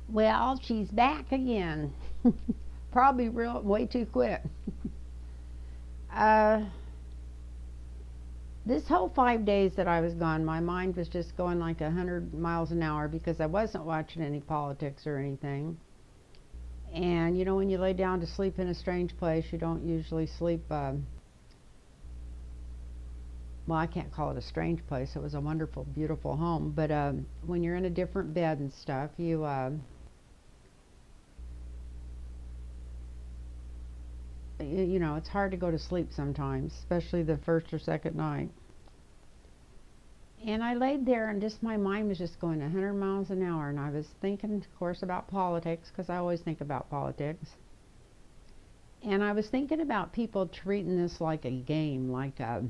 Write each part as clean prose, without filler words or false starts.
Well, she's back again. Probably way too quick. uh, this whole 5 days that I was gone, my mind was just going like 100 miles an hour because I wasn't watching any politics or anything. And you know, when you lay down to sleep in a strange place, you don't usually sleep. Well, I can't call it a strange place. It was a wonderful, beautiful home. But when you're in a different bed and stuff, you know, it's hard to go to sleep sometimes, especially the first or second night. And I laid there, and just my mind was just going 100 miles an hour. And I was thinking, of course, about politics because I always think about politics. And I was thinking about people treating this like a game, like a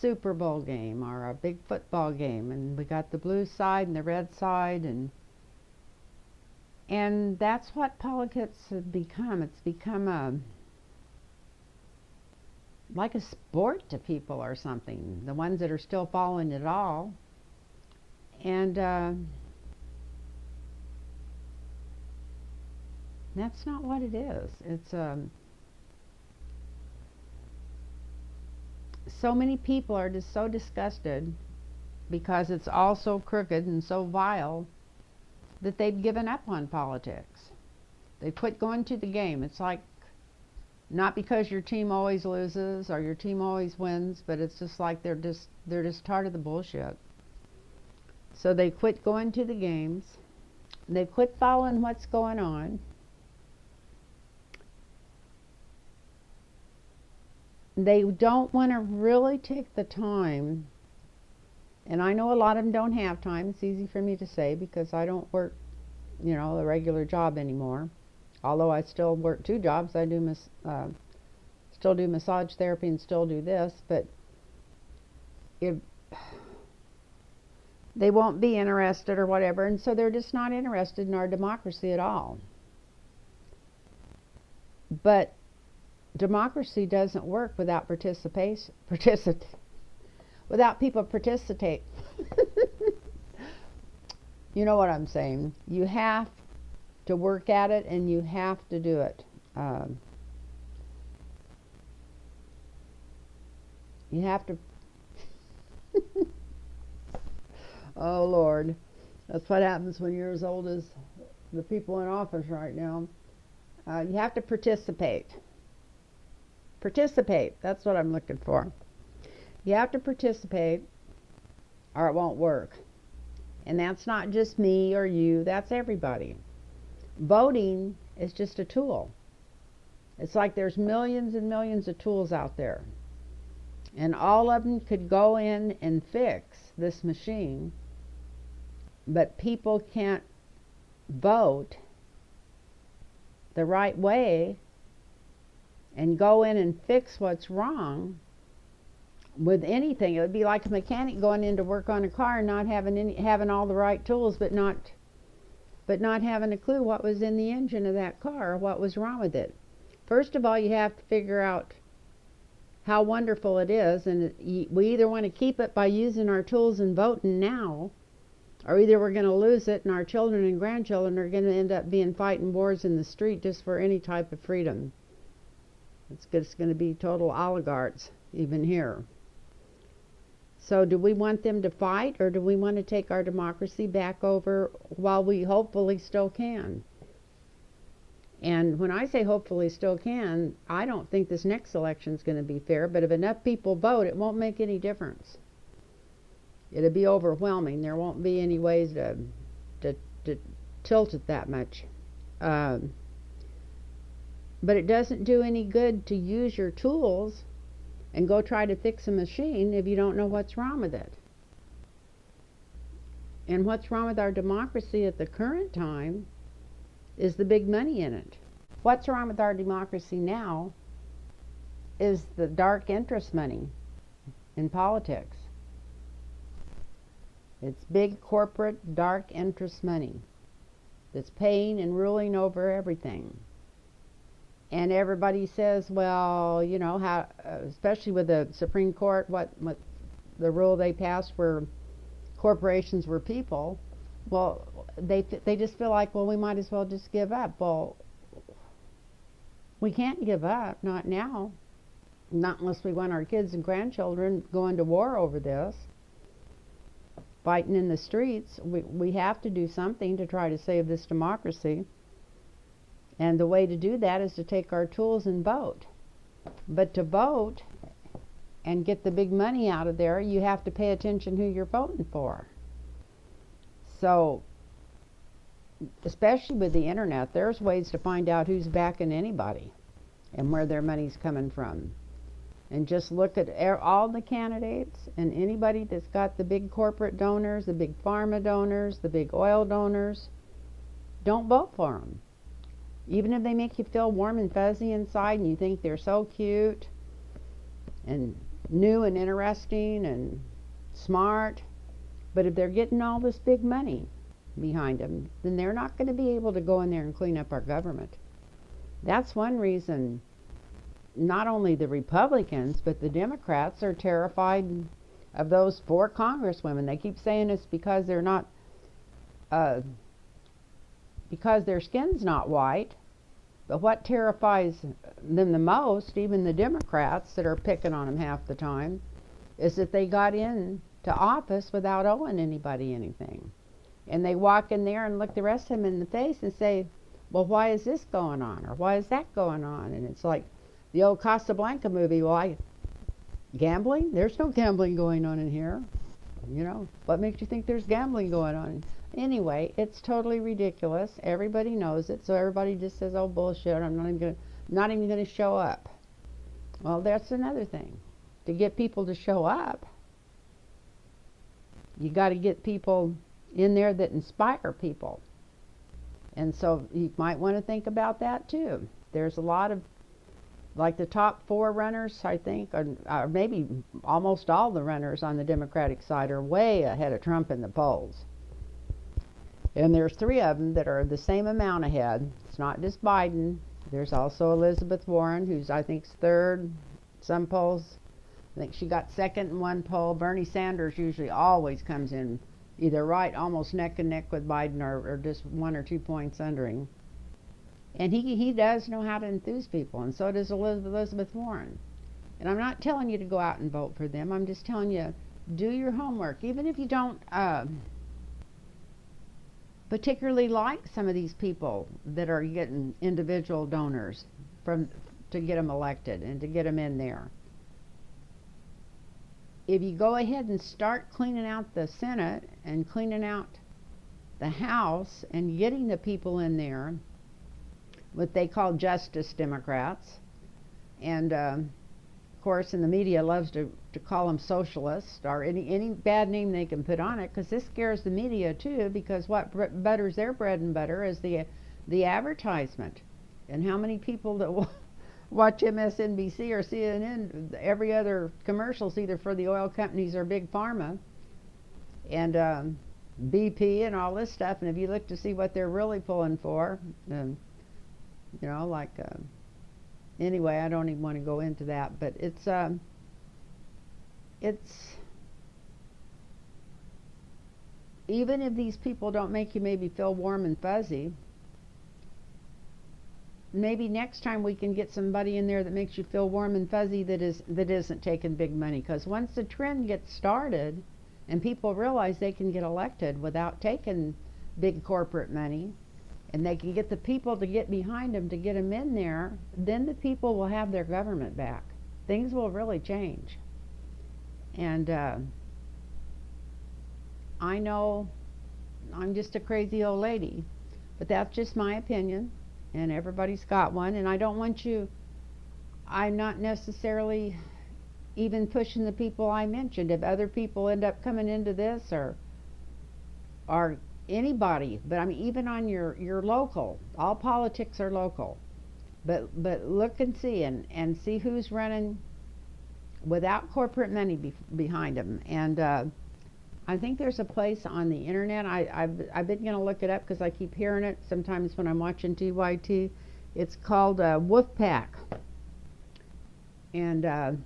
Super Bowl game or a big football game, and we got the blue side and the red side, and that's what politics has become. It's become a like a sport to people or something. The ones that are still following it all, and that's not what it is. It's so many people are just so disgusted because it's all so crooked and so vile that they've given up on politics. They quit going to the game. It's like not because your team always loses or your team always wins, but it's just like they're just tired of the bullshit. So they quit going to the games. They quit following what's going on. They don't want to really take the time, and I know a lot of them don't have time. It's easy for me to say because I don't work, you know, a regular job anymore. Although I still work two jobs, I do still do massage therapy and still do this, but if they won't be interested or whatever, and so they're just not interested in our democracy at all. But democracy doesn't work without without people participate. You know what I'm saying? You have to work at it, and you have to do it. You have to. Oh Lord, that's what happens when you're as old as the people in office right now. You have to participate. Participate. That's what I'm looking for. You have to participate, or it won't work. And that's not just me or you. That's everybody. Voting is just a tool. It's like there's millions and millions of tools out there, and all of them could go in and fix this machine, but people can't vote the right way and go in and fix what's wrong with anything. It would be like a mechanic going in to work on a car and not having all the right tools, but not having a clue what was in the engine of that car or what was wrong with it. First of all, you have to figure out how wonderful it is, and we either want to keep it by using our tools and voting now, or either we're going to lose it and our children and grandchildren are going to end up being fighting wars in the street just for any type of freedom. It's just going to be total oligarchs even here. So do we want them to fight, or do we want to take our democracy back over while we hopefully still can? And when I say hopefully still can, I don't think this next election is going to be fair, but if enough people vote, it won't make any difference. It'll be overwhelming. There won't be any ways to tilt it that much. But it doesn't do any good to use your tools and go try to fix a machine if you don't know what's wrong with it. And what's wrong with our democracy at the current time is the big money in it. What's wrong with our democracy now is the dark interest money in politics. It's big corporate dark interest money that's paying and ruling over everything. And everybody says, well, you know, how, especially with the Supreme Court, what the rule they passed where corporations were people. Well, they just feel like, well, we might as well just give up. Well, we can't give up, not now, not unless we want our kids and grandchildren going to war over this, fighting in the streets. We have to do something to try to save this democracy, and the way to do that is to take our tools and vote. But to vote and get the big money out of there, you have to pay attention who you're voting for. So, especially with the internet, there's ways to find out who's backing anybody and where their money's coming from. And just look at all the candidates and anybody that's got the big corporate donors, the big pharma donors, the big oil donors. Don't vote for them. Even if they make you feel warm and fuzzy inside and you think they're so cute and new and interesting and smart, but if they're getting all this big money behind them, then they're not going to be able to go in there and clean up our government. That's one reason not only the Republicans but the Democrats are terrified of those 4 congresswomen. They keep saying it's because they're not because their skin's not white. But what terrifies them the most, even the Democrats that are picking on them half the time, is that they got into office without owing anybody anything. And they walk in there and look the rest of them in the face and say, well, why is this going on? Or why is that going on? And it's like the old Casablanca movie. Well, gambling? There's no gambling going on in here. You know, what makes you think there's gambling going on? Anyway, it's totally ridiculous. Everybody knows it, so everybody just says, oh, bullshit, I'm not even going to show up. Well, that's another thing. To get people to show up, you got to get people in there that inspire people. And so you might want to think about that too. There's a lot of, like the top 4 runners, I think, or maybe almost all the runners on the Democratic side are way ahead of Trump in the polls. And there's 3 of them that are the same amount ahead. It's not just Biden. There's also Elizabeth Warren, who's I think 3rd. Some polls, I think she got 2nd in one poll. Bernie Sanders usually always comes in either right, almost neck and neck with Biden, or just 1 or 2 points under him. And he does know how to enthuse people, and so does Elizabeth Warren. And I'm not telling you to go out and vote for them. I'm just telling you, do your homework. Even if you don't particularly like some of these people that are getting individual donors to get them elected and to get them in there. If you go ahead and start cleaning out the Senate and cleaning out the House and getting the people in there, what they call Justice Democrats, and of course, and the media loves to call them socialists or any bad name they can put on it, because this scares the media too, because what butters their bread and butter is the advertisement. And how many people that watch MSNBC or CNN, every other commercial's either for the oil companies or big pharma and BP and all this stuff. And if you look to see what they're really pulling for, you know, like anyway, I don't even want to go into that, but it's even if these people don't make you maybe feel warm and fuzzy, maybe next time we can get somebody in there that makes you feel warm and fuzzy that isn't taking big money. Because once the trend gets started and people realize they can get elected without taking big corporate money, and they can get the people to get behind them to get them in there, then the people will have their government back. Things will really change. And I know I'm just a crazy old lady, but that's just my opinion, and everybody's got one. And I don't want you, I'm not necessarily even pushing the people I mentioned. If other people end up coming into this, or anybody, but I mean even on your local, all politics are local, but look and see who's running without corporate money behind them. And I think there's a place on the internet, I've been going to look it up because I keep hearing it sometimes when I'm watching TYT. It's called Wolfpack, and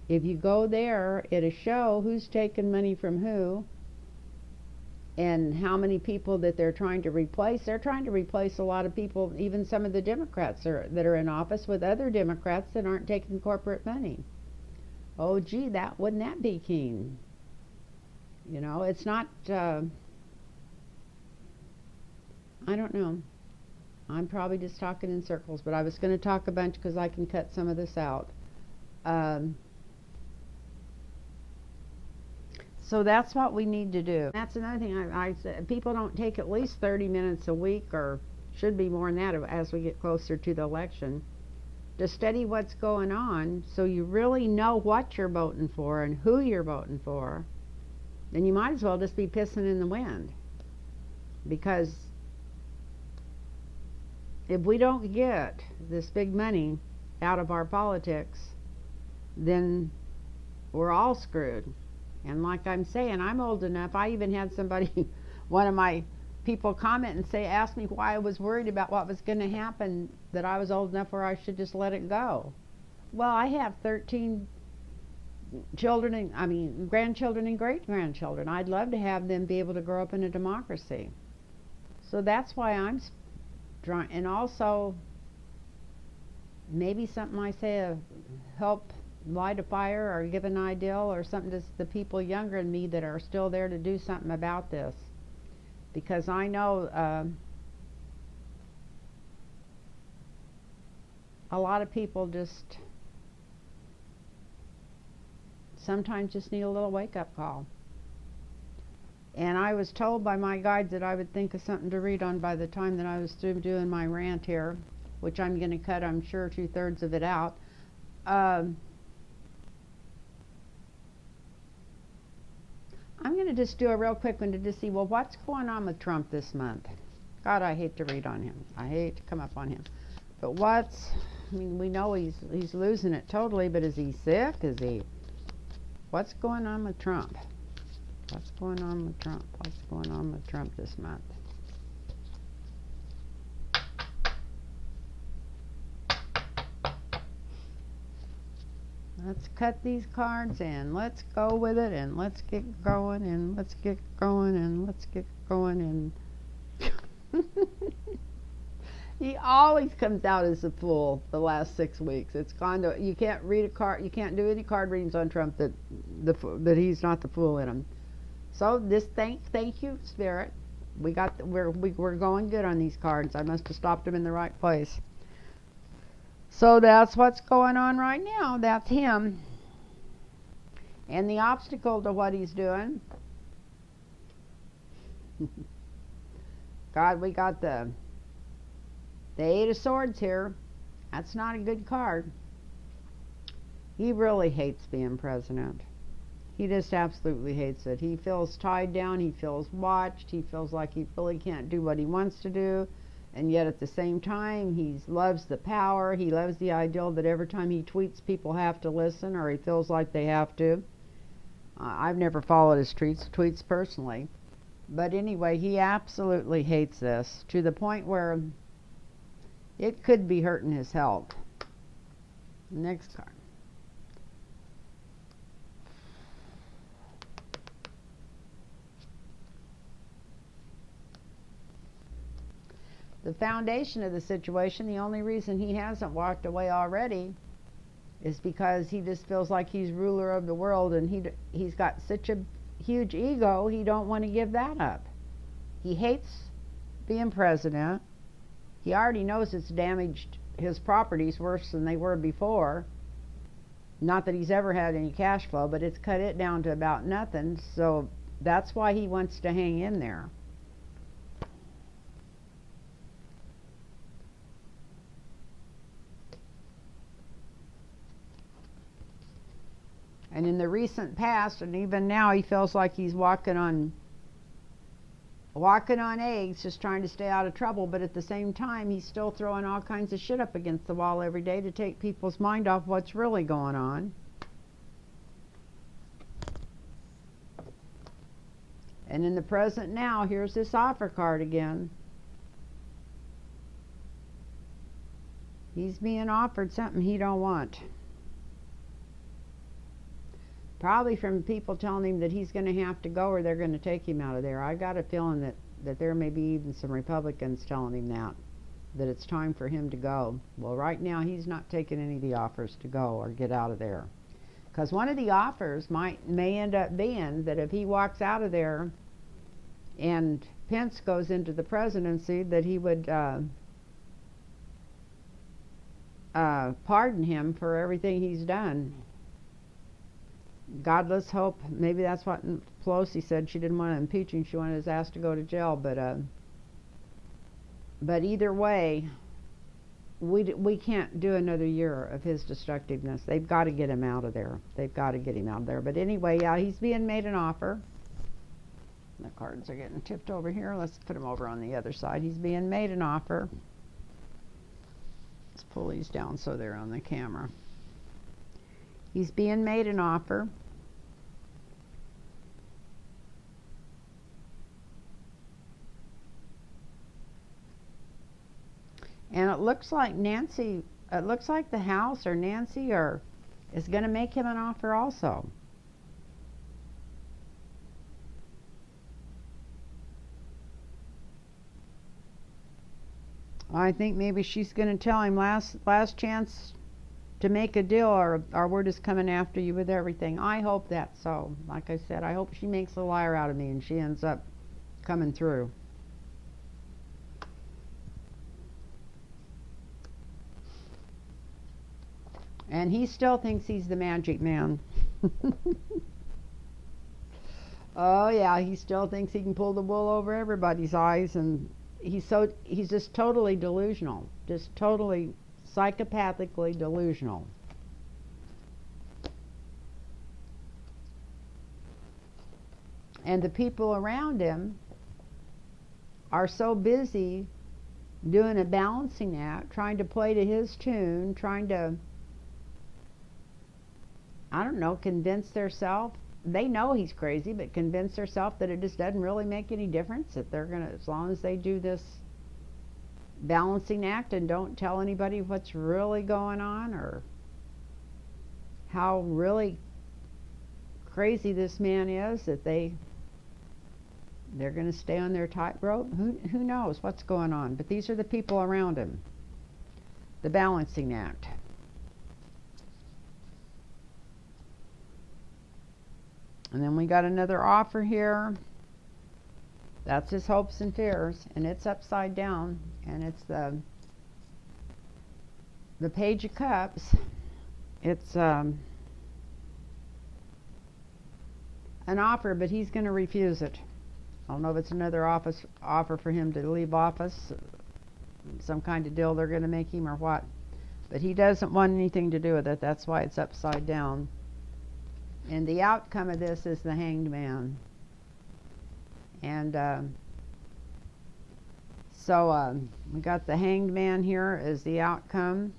if you go there, it'll show who's taking money from who, and how many people that they're trying to replace. They're trying to replace a lot of people, even some of the Democrats that are in office, with other Democrats that aren't taking corporate money. Oh gee, wouldn't that be keen? You know, it's not I don't know. I'm probably just talking in circles, but I was going to talk a bunch because I can cut some of this out. So that's what we need to do. That's another thing I said. People don't take at least 30 minutes a week, or should be more than that as we get closer to the election, to study what's going on so you really know what you're voting for and who you're voting for. Then you might as well just be pissing in the wind. Because if we don't get this big money out of our politics, then we're all screwed. And like I'm saying, I'm old enough. I even had somebody, one of my people comment and ask me why I was worried about what was going to happen, that I was old enough where I should just let it go. Well, I have 13 children, grandchildren and great-grandchildren. I'd love to have them be able to grow up in a democracy. So that's why I'm trying. And also, maybe something I say help light a fire or give an ideal or something to the people younger than me that are still there to do something about this. Because I know a lot of people just sometimes just need a little wake-up call. And I was told by my guides that I would think of something to read on by the time that I was through doing my rant here, which I'm going to cut, I'm sure, 2/3 of it out. I'm going to just do a real quick one to just see, well, what's going on with Trump this month? God, I hate to read on him. I hate to come up on him. But we know he's losing it totally, but is he sick? What's going on with Trump? What's going on with Trump? What's going on with Trump this month? Let's cut these cards and let's go with it, and let's get going, and let's get going, and let's get going, and he always comes out as a fool the last 6 weeks. It's kind of, you can't read a card, you can't do any card readings on Trump that he's not the fool in them. So this thank you, Spirit. We're going good on these cards. I must have stopped them in the right place. So that's what's going on right now. That's him. And the obstacle to what he's doing. God, we got the 8 of Swords here. That's not a good card. He really hates being president. He just absolutely hates it. He feels tied down. He feels watched. He feels like he really can't do what he wants to do. And yet at the same time, he loves the power. He loves the ideal that every time he tweets, people have to listen, or he feels like they have to. I've never followed his tweets personally. But anyway, he absolutely hates this, to the point where it could be hurting his health. Next card. The foundation of the situation, the only reason he hasn't walked away already is because he just feels like he's ruler of the world, and he's got such a huge ego, he don't want to give that up. He hates being president. He already knows it's damaged his properties worse than they were before. Not that he's ever had any cash flow, but it's cut it down to about nothing, so that's why he wants to hang in there. And in the recent past, and even now, he feels like he's walking on eggs, just trying to stay out of trouble. But at the same time, he's still throwing all kinds of shit up against the wall every day to take people's mind off what's really going on. And in the present now, here's this offer card again. He's being offered something he don't want. Probably from people telling him that he's going to have to go or they're going to take him out of there. I got a feeling that there may be even some Republicans telling him that it's time for him to go. Well, right now he's not taking any of the offers to go or get out of there. Because one of the offers may end up being that if he walks out of there and Pence goes into the presidency, that he would pardon him for everything he's done. God, let's hope. Maybe that's what Pelosi said. She didn't want to impeach him. She wanted his ass to go to jail. But either way, we can't do another year of his destructiveness. They've got to get him out of there. They've got to get him out of there. But anyway, yeah, he's being made an offer. The cards are getting tipped over here. Let's put them over on the other side. He's being made an offer. Let's pull these down so they're on the camera. He's being made an offer. And it looks like the House or Nancy is going to make him an offer also. I think maybe she's going to tell him last chance to make a deal, or we're just coming after you with everything. I hope that's so. Like I said, I hope she makes a liar out of me and she ends up coming through. And he still thinks he's the magic man. Oh yeah, he still thinks he can pull the wool over everybody's eyes, and he's just totally delusional. Just totally psychopathically delusional. And the people around him are so busy doing a balancing act, trying to play to his tune, trying to, I don't know, convince themselves. They know he's crazy, but convince themselves that it just doesn't really make any difference, that they're gonna, as long as they do this balancing act and don't tell anybody what's really going on or how really crazy this man is, that they're going to stay on their tightrope. Who knows what's going on? But these are the people around him. The balancing act. And then we got another offer here. That's his hopes and fears, and it's upside down, and it's the Page of Cups. It's an offer, but he's going to refuse it. I don't know if it's another offer for him to leave office, some kind of deal they're going to make him or what, but he doesn't want anything to do with it. That's why it's upside down. And the outcome of this is the Hanged Man. And so we got the Hanged Man here as the outcome.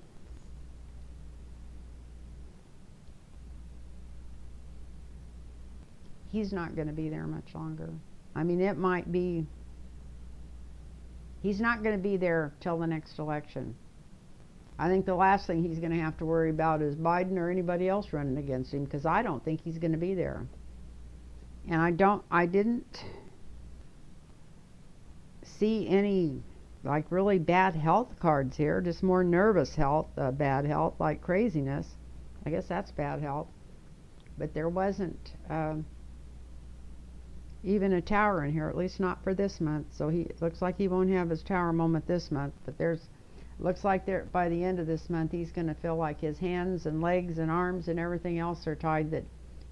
He's not going to be there much longer. I mean, it might be, he's not going to be there till the next election. I think the last thing he's going to have to worry about is Biden or anybody else running against him, because I don't think he's going to be there. And I didn't see any like really bad health cards here, just more nervous health, bad health, like craziness. I guess that's bad health. But there wasn't even a tower in here, at least not for this month. So it looks like he won't have his tower moment this month, but looks like by the end of this month he's going to feel like his hands and legs and arms and everything else are tied, that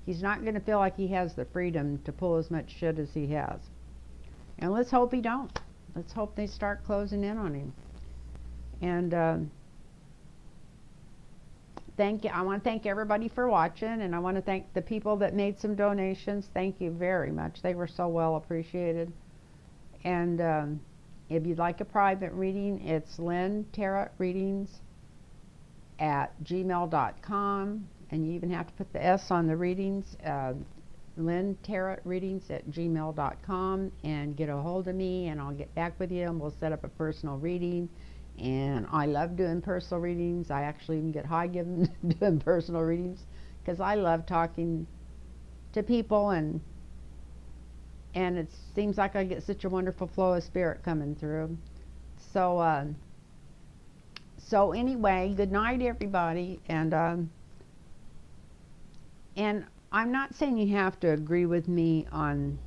he's not going to feel like he has the freedom to pull as much shit as he has. And let's hope he don't. Let's hope they start closing in on him. And I want to thank everybody for watching, and I want to thank the people that made some donations. Thank you very much. They were so well appreciated. And if you'd like a private reading, it's Lynn Tarot Readings at gmail.com, and you even have to put the S on the readings. Lynn Tarot Readings at gmail.com, and get a hold of me, and I'll get back with you, and we'll set up a personal reading. And I love doing personal readings. I actually even get high doing personal readings, because I love talking to people, and it seems like I get such a wonderful flow of spirit coming through. So so anyway, good night everybody, and I'm not saying you have to agree with me on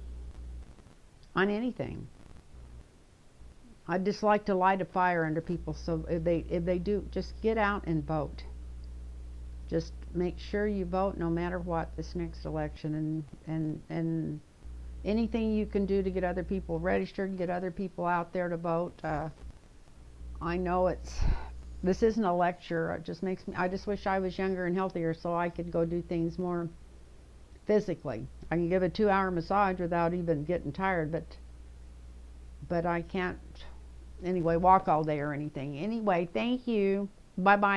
anything. I'd just like to light a fire under people, so if they do, just get out and vote. Just make sure you vote no matter what this next election, and anything you can do to get other people registered, get other people out there to vote. I know this isn't a lecture. It just makes me, I just wish I was younger and healthier so I could go do things more physically. I can give a 2-hour massage without even getting tired, but I can't anyway walk all day or anything. Anyway, thank you. Bye bye.